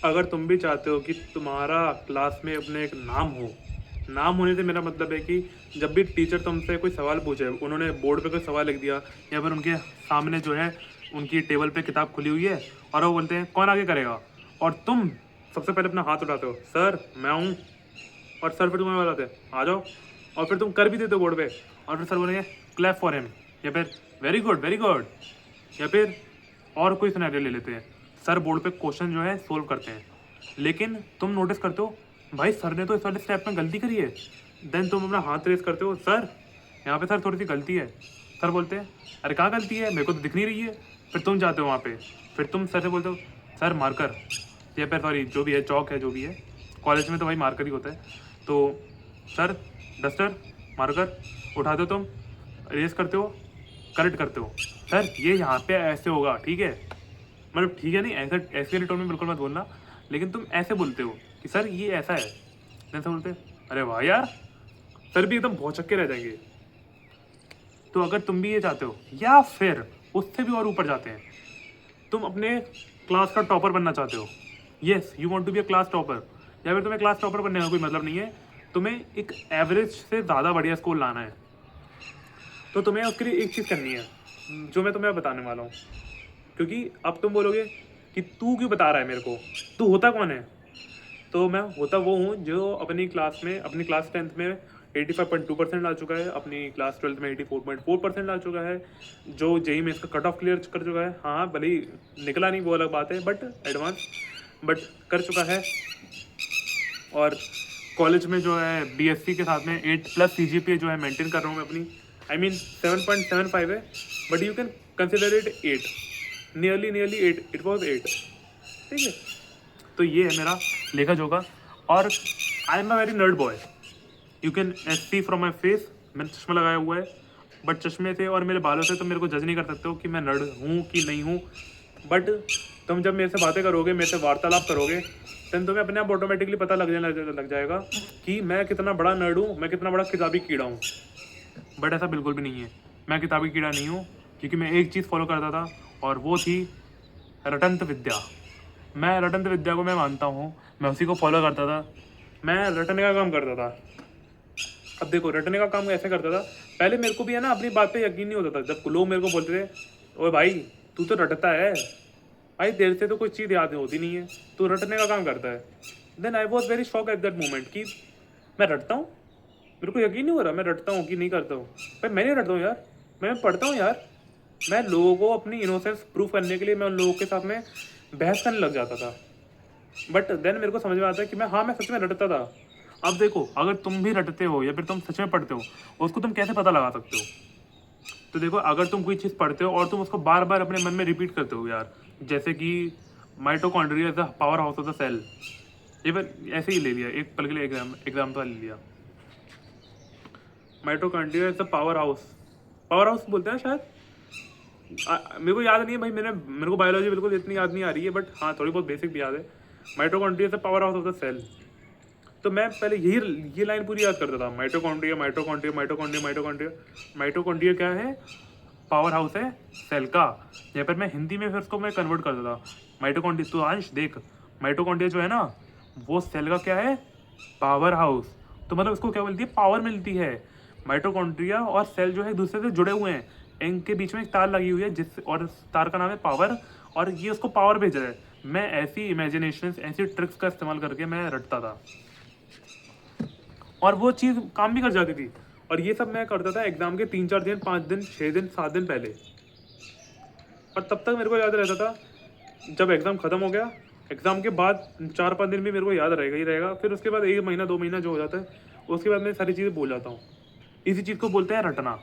अगर तुम भी चाहते हो कि तुम्हारा क्लास में अपने एक नाम हो, नाम होने से मेरा मतलब है कि जब भी टीचर तुमसे कोई सवाल पूछे, उन्होंने बोर्ड पे कोई सवाल लिख दिया या फिर उनके सामने जो है उनकी टेबल पे किताब खुली हुई है और वो बोलते हैं कौन आगे करेगा, और तुम सबसे पहले अपना हाथ उठाते हो, सर मैं हूँ, और सर फिर तुम्हें बताते हैं आ जाओ, और फिर तुम कर भी देते हो बोर्ड पे, और फिर सर बोलेंगे क्लैप फॉर हिम, या फिर वेरी गुड, या फिर और कोई सिनेरियो ले लेते हैं, सर बोर्ड पे क्वेश्चन जो है सोल्व करते हैं, लेकिन तुम नोटिस करते हो भाई सर ने तो इस वाले स्टेप में गलती करी है, देन तुम अपना हाथ रेस करते हो, सर यहाँ पे सर थोड़ी सी गलती है, सर बोलते हैं अरे कहाँ गलती है, मेरे को तो दिख नहीं रही है, फिर तुम जाते हो वहाँ पे, फिर तुम सर से बोलते हो सर मार्कर, या फिर सॉरी जो भी है चौक है, जो भी है कॉलेज में तो भाई मार्कर ही होता है, तो सर डस्टर मार्कर उठाते हो तुम, रेस करते हो, करेक्ट करते हो, सर ये यहाँ पे ऐसे होगा, ठीक है, मतलब ठीक है नहीं, ऐसा ऐसे वाले टोन में बिल्कुल मत बोलना, लेकिन तुम ऐसे बोलते हो कि सर ये ऐसा है, ऐसे बोलते हैं, अरे वाह यार, सर भी एकदम भौचक्के रह जाएंगे। तो अगर तुम भी ये चाहते हो या फिर उससे भी और ऊपर जाते हैं, तुम अपने क्लास का टॉपर बनना चाहते हो, yes you want to be a class topper, या फिर तुम्हें क्लास टॉपर बनने का कोई मतलब नहीं है, तुम्हें एक एवरेज से ज़्यादा बढ़िया स्कोर लाना है, तो तुम्हें उसके लिए एक चीज़ करनी है जो मैं तुम्हें बताने वाला हूँ, क्योंकि अब तुम बोलोगे कि तू क्यों बता रहा है मेरे को, तू होता कौन है, तो मैं होता वो हूँ जो अपनी क्लास में, अपनी क्लास 10th में 85.2% ला चुका है, अपनी क्लास 12th में 84.4% ला चुका है, जो जेई में इसका कट ऑफ क्लियर कर चुका है, हाँ भले ही निकला नहीं वो अलग बात है, बट एडवांस बट कर चुका है, और कॉलेज में जो है बीएससी के साथ में 8+ सीजीपीए जो है मेंटेन कर रहा हूँ मैं अपनी, आई मीन 7.75 है, but you can consider it 8, nearly 8, it was 8, ठीक है। तो ये है मेरा लेखा जोखा, और I am a very nerd boy, you can see from my face, मैंने चश्मा लगाया हुआ है, बट चश्मे से और मेरे बालों से तुम मेरे को जज नहीं कर सकते हो कि मैं नर्ड हूँ कि नहीं हूँ, बट तुम जब मेरे से बातें करोगे, मेरे से वार्तालाप करोगे, देन तुम्हें अपने आप ऑटोमेटिकली पता लग जाएगा कि मैं कितना बड़ा नर्ड हूँ, मैं कितना बड़ा किताबी कीड़ा हूँ, बट ऐसा बिल्कुल भी नहीं है, मैं किताबी कीड़ा नहीं हूँ, क्योंकि मैं एक चीज़ फॉलो करता था और वो थी रटंत विद्या, मैं रटंत विद्या को मैं मानता हूँ, मैं उसी को फॉलो करता था, मैं रटने का काम करता था। अब देखो रटने का काम ऐसे करता था, पहले मेरे को भी है ना अपनी बात पे यकीन नहीं होता था, जब लोग मेरे को बोलते थे ओए भाई तू तो रटता है, भाई तेरे से तो कोई चीज़ याद होती नहीं है, तू रटने का काम करता है, then I was very shock at that moment कि मैं रटता हूँ, मेरे को यकीन नहीं हो रहा मैं रटता हूँ कि नहीं करता हूँ, भाई मैं नहीं रटता हूँ यार, मैं पढ़ता हूँ यार, मैं लोगों को अपनी इनोसेंस प्रूव करने के लिए मैं उन लोगों के साथ में बहस करने लग जाता था, बट देन मेरे को समझ में आता है कि मैं सच में रटता था। अब देखो अगर तुम भी रटते हो या फिर तुम सच में पढ़ते हो, उसको तुम कैसे पता लगा सकते हो, तो देखो अगर तुम कोई चीज़ पढ़ते हो और तुम उसको बार बार अपने मन में रिपीट करते हो यार, जैसे कि mitochondria is the power house of the cell, ये फिर ऐसे ही ले लिया एक पल के लिए एग्जाम्पल ले लिया, mitochondria is the power house बोलते हैं शायद, मेरे को याद नहीं है भाई, मेरे को बायोलॉजी बिल्कुल इतनी याद नहीं आ रही है, बट हाँ थोड़ी बहुत बेसिक भी याद है, mitochondria is the power house of the cell, तो मैं पहले यही ये लाइन पूरी याद करता था, mitochondria mitochondria mitochondria mitochondria, mitochondria क्या है, पावर हाउस है सेल का, या फिर मैं हिंदी में फिर उसको मैं कन्वर्ट करता था माइटोकॉन्ड्रिया, तो अंश देख माइटोकॉन्ड्रिया जो है ना वो सेल का क्या है, पावर हाउस, तो मतलब उसको क्या मिलती है, पावर मिलती है, माइटोकॉन्ड्रिया और सेल जो है एक दूसरे से जुड़े हुए हैं, इनके बीच में एक तार लगी हुई है जिस, और तार का नाम है पावर, और ये उसको पावर भेज रहा है, मैं ऐसी इमेजिनेशन ऐसी ट्रिक्स का इस्तेमाल करके मैं रटता था, और वो चीज़ काम भी कर जाती थी, और ये सब मैं करता था एग्जाम के 3-4 दिन 5 दिन 6 दिन 7 दिन पहले, और तब तक मेरे को याद रहता था, जब एग्ज़ाम ख़त्म हो गया, एग्ज़ाम के बाद 4-5 दिन भी मेरे को याद रहेगा ही रहेगा, फिर उसके बाद 1 महीना 2 महीना जो हो जाता है, उसके बाद मैं सारी चीज़ें भूल जाता हूँ, इसी चीज़ को बोलते हैं रटना,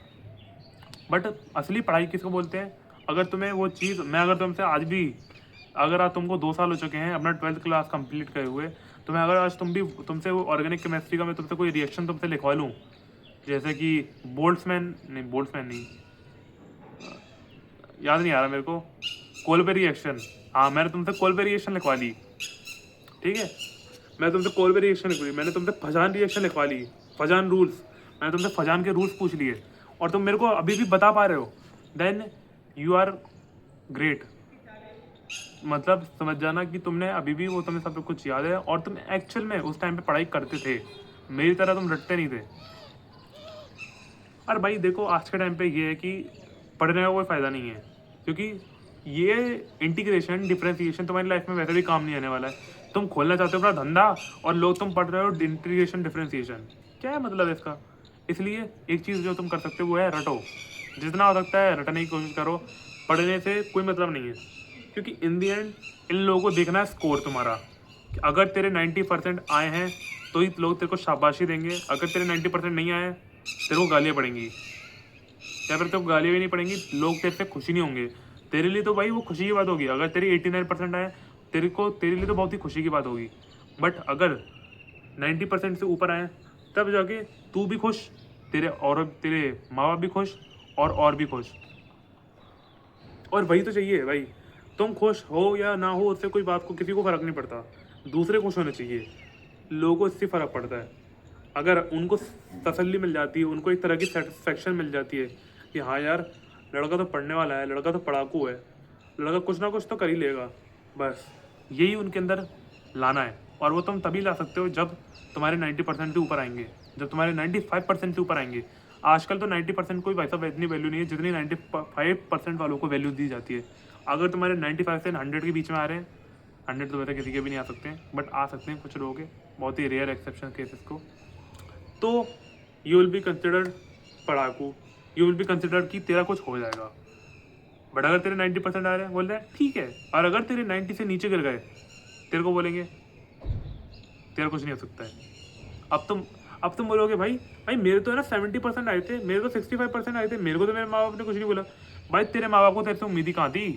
बट असली पढ़ाई किसको बोलते हैं, अगर तुम्हें वो चीज़, मैं अगर तुमसे आज भी, अगर आज तुमको 2 साल हो चुके हैं अपना 12th क्लास कंप्लीट करे हुए, तो मैं अगर आज तुमसे वो ऑर्गेनिक केमिस्ट्री का मैं तुमसे कोई रिएक्शन तुमसे लिखवा लूँ, जैसे कि बोल्ट्समैन नहीं, याद नहीं आ रहा मेरे को, कोलबेरी रिएक्शन, हाँ मैंने तुमसे कोलबेरी रिएक्शन लिखवा ली, ठीक है, मैं तुमसे कोलबेरी रिएक्शन लिखवा ली, मैंने तुमसे फजान रिएक्शन लिखवा ली, फजान रूल्स, मैंने तुमसे फजान के रूल्स पूछ लिए, और तुम मेरे को अभी भी बता पा रहे हो, देन यू आर ग्रेट, मतलब समझ जाना कि तुमने अभी भी वो तुम्हें सब कुछ याद है और तुम एक्चुअल में उस टाइम पे पढ़ाई करते थे, मेरी तरह तुम रटते नहीं थे। और भाई देखो आज के टाइम पे ये है कि पढ़ने का कोई फ़ायदा नहीं है, क्योंकि ये इंटीग्रेशन डिफरेंशिएशन तुम्हारी लाइफ में वैसे भी काम नहीं आने वाला है। तुम खोलना चाहते हो अपना धंधा और लोग तुम पढ़ रहे हो इंटीग्रेशन डिफरेंशिएशन, क्या है मतलब इसका। इसलिए एक चीज़ जो तुम कर सकते हो वो है रटो, जितना हो सकता है रटने की कोशिश करो, पढ़ने से कोई मतलब नहीं है, क्योंकि इन दी एंड इन लोगों को देखना है स्कोर तुम्हारा। कि अगर तेरे 90% आए हैं तो ही लोग तेरे को शाबाशी देंगे, अगर तेरे 90% नहीं आए तेरे को गालियाँ पड़ेंगी, या फिर तेरे को गालियाँ भी नहीं पड़ेंगी, लोग तेरे से खुशी नहीं होंगे। तेरे लिए तो भाई वो खुशी की बात होगी, अगर तेरी 89% आए तेरे लिए तो बहुत ही खुशी की बात होगी। बट अगर 90% से ऊपर आए तब जाके तू भी खुश, तेरे माँ बाप भी खुश और भी खुश। और वही तो चाहिए भाई, तुम खुश हो या ना हो उससे कोई बात को किसी को फ़र्क नहीं पड़ता, दूसरे खुश होने चाहिए, लोगों को इससे फ़र्क पड़ता है। अगर उनको तसल्ली मिल जाती है, उनको एक तरह की सेटिस्फेक्शन मिल जाती है कि हाँ यार लड़का तो पढ़ने वाला है, लड़का तो पढ़ाकू है, लड़का कुछ ना कुछ तो कर ही लेगा, बस यही उनके अंदर लाना है। और वो तुम तभी ला सकते हो जब तुम्हारे 90% से ऊपर आएंगे, जब तुम्हारे 95% से ऊपर आएंगे। आजकल तो 90% को भी वैसा इतनी वैल्यू नहीं है जितनी 95% वालों को वैल्यू दी जाती है। अगर तुम्हारे 95 से 100 के बीच में आ रहे हैं, 100 तो वैसे किसी के भी नहीं आ सकते हैं, बट आ सकते हैं कुछ लोगों के, बहुत ही रेयर एक्सेप्शन केसेस को, तो यू विल बी कंसिडर्ड पढ़ाकू, यू विल बी कंसिडर्ड कि तेरा कुछ हो जाएगा। बट अगर तेरे 90% आ रहे हैं, बोल रहे हैं ठीक है, और अगर तेरे 90 से नीचे गिर गए तेरे को बोलेंगे तेरा कुछ नहीं हो सकता है। अब तुम बोलोगे भाई भाई मेरे तो है ना 70% आए थे, मेरे तो 65% आए थे, मेरे को तो मेरे माँ बाप ने कुछ नहीं बोला। भाई तेरे माँ बाप को तेरे से उम्मीद ही कहाँ थी,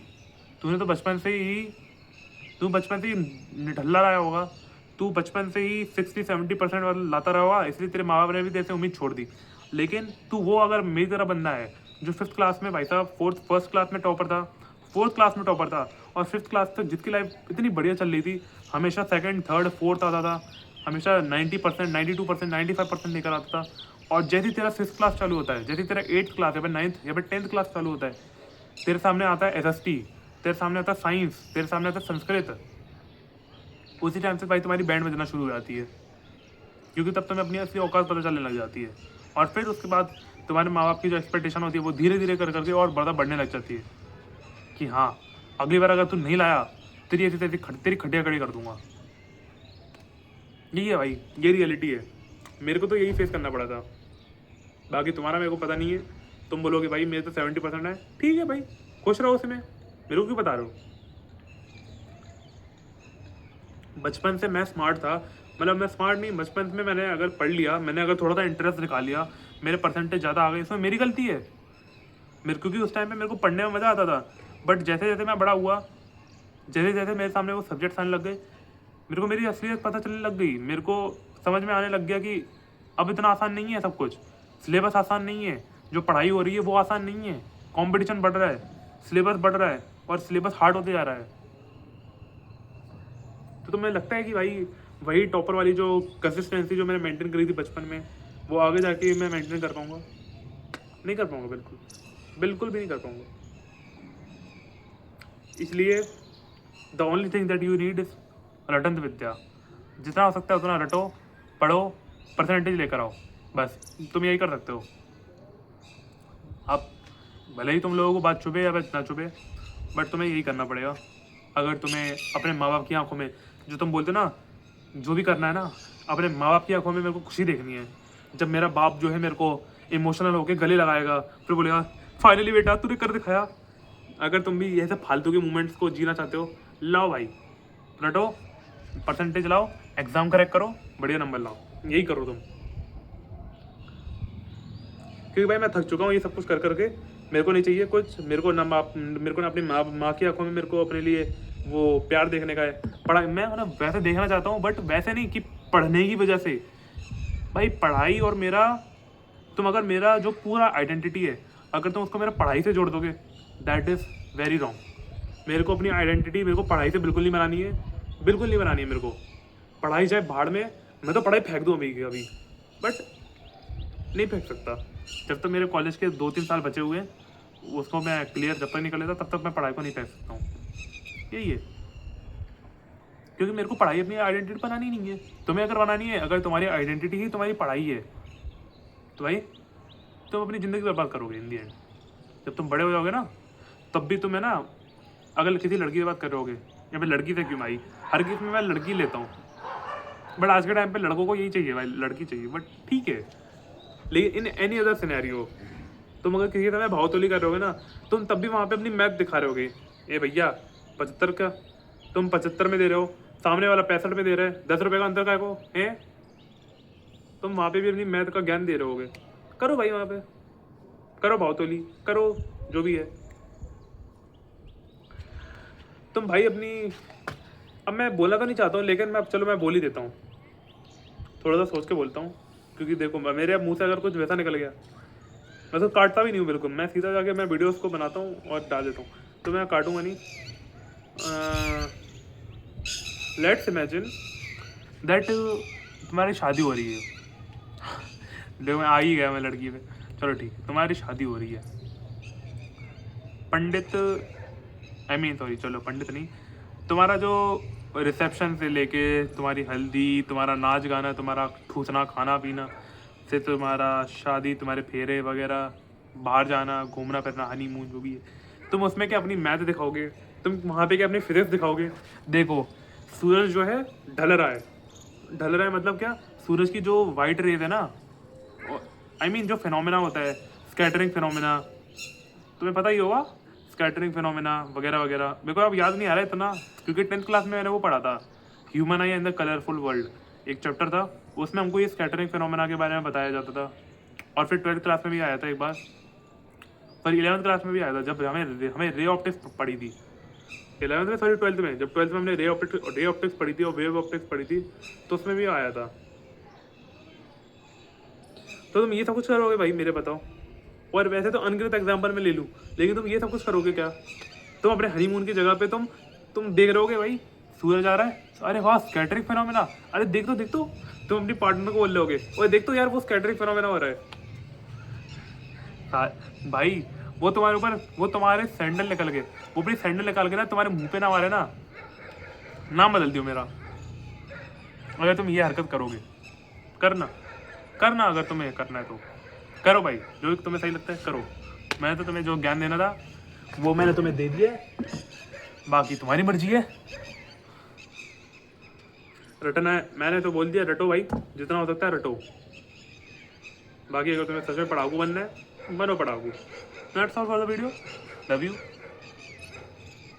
तूने तो बचपन से ही निठल्ला रहा होगा, तू बचपन से ही 60-70% वाला लाता रहा होगा, इसलिए तेरे माँ बाप ने भी तेरे से उम्मीद छोड़ दी। लेकिन तू वो अगर मेरी तरह बंदा है जो 5th क्लास में, भाई साहब फर्स्ट क्लास में टॉपर था, 4th क्लास में टॉपर था, और 5th क्लास तक जिसकी लाइफ इतनी बढ़िया चल रही थी, हमेशा 2nd 3rd 4th आता था, हमेशा 90%, 92%, 95% लेकर आता था। और जैसे ही तेरा 6th क्लास चालू होता है, जैसे ही तेरा 8th क्लास या फिर 9th या फिर 10th क्लास चालू होता है, तेरे सामने आता है SST, तेरे सामने आता है साइंस, तेरे सामने आता है संस्कृत, उसी टाइम से भाई तुम्हारी बैंड बजना शुरू हो जाती है, क्योंकि तब तुम्हें अपनी असली औकात पता चलने लग जाती है। और फिर उसके बाद तुम्हारे माँ बाप की जो एक्सपेक्टेशन होती है वो धीरे धीरे कर करके और बढ़ता बढ़ने लग जाती है कि हाँ अगली बार अगर तू नहीं लाया तेरी ऐसी तेरी खड्डियाँ खड़ी कर दूंगा। यही है भाई, ये रियलिटी है, मेरे को तो यही फेस करना पड़ा था। बाकी तुम्हारा मेरे को पता नहीं है, तुम बोलोगे भाई मेरे तो 70% है, ठीक है भाई खुश रहो उसमें, मेरे को क्यों बता रहे हो। बचपन से मैं स्मार्ट था, मतलब मैं स्मार्ट नहीं, बचपन में मैंने अगर पढ़ लिया, मैंने अगर थोड़ा सा इंटरेस्ट दिखा लिया, मेरे परसेंटेज ज़्यादा आ गए, इसमें मेरी गलती है मेरे, क्योंकि उस टाइम पे मेरे को पढ़ने में मज़ा आता था। बट जैसे जैसे मैं बड़ा हुआ, जैसे जैसे मेरे सामने वो सब्जेक्ट्स आने लग गए, मेरे को मेरी असलियत पता चलने लग गई, मेरे को समझ में आने लग गया कि अब इतना आसान नहीं है सब कुछ, सिलेबस आसान नहीं है, जो पढ़ाई हो रही है वो आसान नहीं है, कंपटीशन बढ़ रहा है, सिलेबस बढ़ रहा है और सिलेबस हार्ड होते जा रहा है। तो तुम्हें लगता है कि भाई वही टॉपर वाली जो कंसिस्टेंसी जो मैंने मेंटेन करी थी बचपन में, वो आगे जाके मैं मेंटेन कर पाऊँगा? नहीं कर पाऊँगा, बिल्कुल बिल्कुल भी नहीं कर पाऊँगा। इसलिए the only thing that you need is रटंत विद्या, जितना हो सकता है उतना रटो, पढ़ो, परसेंटेज लेकर आओ, बस तुम यही कर सकते हो। अब भले ही तुम लोगों को बात चुभे या बात ना चुभे, बट तुम्हें यही करना पड़ेगा। अगर तुम्हें अपने माँ बाप की आंखों में, जो तुम बोलते हो ना, जो भी करना है ना, अपने माँ बाप की आंखों में मेरे को खुशी देखनी है। जब मेरा बाप जो है मेरे को इमोशनल होकर गले लगाएगा, फिर बोलेगा फाइनली बेटा तूने कर दिखाया। अगर तुम भी ऐसे फालतू के मोमेंट्स को जीना चाहते हो, लाओ भाई, रटो, परसेंटेज लाओ, एग्ज़ाम करेक्ट करो, बढ़िया नंबर लाओ, यही करो तुम। क्योंकि भाई मैं थक चुका हूँ ये सब कुछ कर करके, मेरे को नहीं चाहिए कुछ, मेरे को ना अपनी माँ की आंखों में मेरे को अपने लिए वो प्यार देखने का है। पढ़ाई मैं ना वैसे देखना चाहता हूँ, बट वैसे नहीं कि पढ़ने की वजह से। भाई पढ़ाई और मेरा, तुम अगर मेरा जो पूरा आइडेंटिटी है, अगर तुम उसको मेरा पढ़ाई से जोड़ दोगे, दैट इज़ वेरी रॉन्ग। मेरे को अपनी आइडेंटिटी मेरे को पढ़ाई से बिल्कुल नहीं बनानी है, बिल्कुल नहीं बनानी है मेरे को। पढ़ाई चाहे भाड़ में, मैं तो पढ़ाई फेंक दूँ अभी, बट नहीं फेंक सकता। जब तक मेरे कॉलेज के 2-3 साल बचे हुए हैं, उसको मैं क्लियर जब तक नहीं कर लेता तब तक मैं पढ़ाई को नहीं फेंक सकता हूँ। यही है। क्योंकि मेरे को पढ़ाई अपनी आइडेंटिटी बनानी नहीं है। तुम्हें अगर बनानी है, अगर तुम्हारी आइडेंटिटी ही तुम्हारी पढ़ाई है, तो भाई तुम अपनी ज़िंदगी बर्बाद करोगे इन दी एंड। जब तुम बड़े हो जाओगे ना, तब भी तुम्हें ना, अगर किसी लड़की की बात करोगे या फिर लड़की से क्यों भाई, हर किस में मैं लड़की लेता हूँ, बट आज के टाइम पे लड़कों को यही चाहिए भाई, लड़की चाहिए, बट ठीक है। लेकिन इन एनी अदर सिनेरियो, तुम अगर किसी समय भावतोली कर रहोगे ना, तुम तब भी वहाँ पे अपनी मैथ दिखा रहे होगे। ए भैया 75 का, तुम 75 में दे रहे हो, सामने वाला 65 में दे रहा है, 10 रुपये का अंतर का को है, तुम वहाँ पे भी अपनी मैथ का ज्ञान दे रहे होगे। करो भाई, वहाँ पे करो भावतोली, करो जो भी है तुम भाई अपनी। अब मैं बोलना तो नहीं चाहता हूँ, लेकिन मैं अब चलो मैं बोल ही देता हूँ, थोड़ा सा सोच के बोलता हूँ, क्योंकि देखो मेरे मुंह से अगर कुछ वैसा निकल गया, मैं तो काटता भी नहीं हूँ बिल्कुल, मैं सीधा जाके मैं वीडियोस को बनाता हूँ और डाल देता हूँ, तो मैं काटूंगा नहीं। लेट्स इमेजिन दैट तुम्हारी शादी हो रही है। देखो मैं आ ही गया मैं लड़की पे, चलो ठीक है, तुम्हारी शादी हो रही है, पंडित सॉरी चलो पंडित नहीं, तुम्हारा जो रिसेप्शन से लेके तुम्हारी हल्दी, तुम्हारा नाच गाना, तुम्हारा ठूसना खाना पीना से तुम्हारा शादी, तुम्हारे फेरे वगैरह, बाहर जाना, घूमना फिरना, हनीमून जो भी है, तुम उसमें क्या अपनी मैथ दिखाओगे, तुम वहाँ पे क्या अपनी फिजिक्स दिखाओगे। देखो सूरज जो है ढल रहा है, ढल रहा है मतलब क्या, सूरज की जो वाइट रेज है ना, जो फिनोमेना होता है, स्कैटरिंग फिनोमेना, तुम्हें पता ही होगा, स्कैटरिंग फिनोमेना वगैरह वगैरह, मेरे को अब याद नहीं आ रहा है इतना, क्योंकि 10th क्लास में मैंने वो पढ़ा था, human I in the colourful world, एक चैप्टर था, उसमें हमको ये स्कैटरिंग फिनोमेना के बारे में बताया जाता था। और फिर 12th क्लास में भी आया था एक बार, पर 11th क्लास में भी आया था, जब हमें रे ऑप्टिक्स पढ़ी थी 11th में, सॉरी 12th में, जब 12th में हमने रे ऑप्टिक्स पढ़ी थी और वेव ऑप्टिक्स पढ़ी थी, तो उसमें भी आया था। तो तुम ये सब कुछ करोगे भाई मेरे बताओ, और वैसे तो अनगिनत एग्जाम्पल में ले लूँ, लेकिन तुम ये सब कुछ करोगे क्या। तुम अपने हनीमून की जगह पे तुम देख रहोगे भाई सूरज आ रहा है, अरे वाह स्कैटरिंग फिनोमेना, अरे देख तो तुम अपनी पार्टनर को बोल रहे और देख तो यार वो स्कैटरिंग फिनोमेना हो रहा है। भाई वो तुम्हारे ऊपर, वो तुम्हारे सैंडल निकल गए, वो अपनी सैंडल निकाल के ना तुम्हारे मुंह पे ना मारे ना, नाम बदल दियो मेरा। अगर तुम ये हरकत करोगे, करना अगर तुम्हें करना है तो करो भाई, जो तुम्हें सही लगता है करो। मैंने तो तुम्हें जो ज्ञान देना था वो मैंने तुम्हें दे दिया है, बाकी तुम्हारी मर्जी है। रटना है मैंने तो बोल दिया, रटो भाई जितना हो सकता है रटो, बाकी अगर तुम्हें सच में पढ़ाकू बनना है बनो पढ़ाकू। That's all for the video, love you,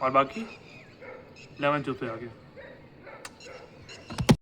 और बाकी 11 चुप से आगे।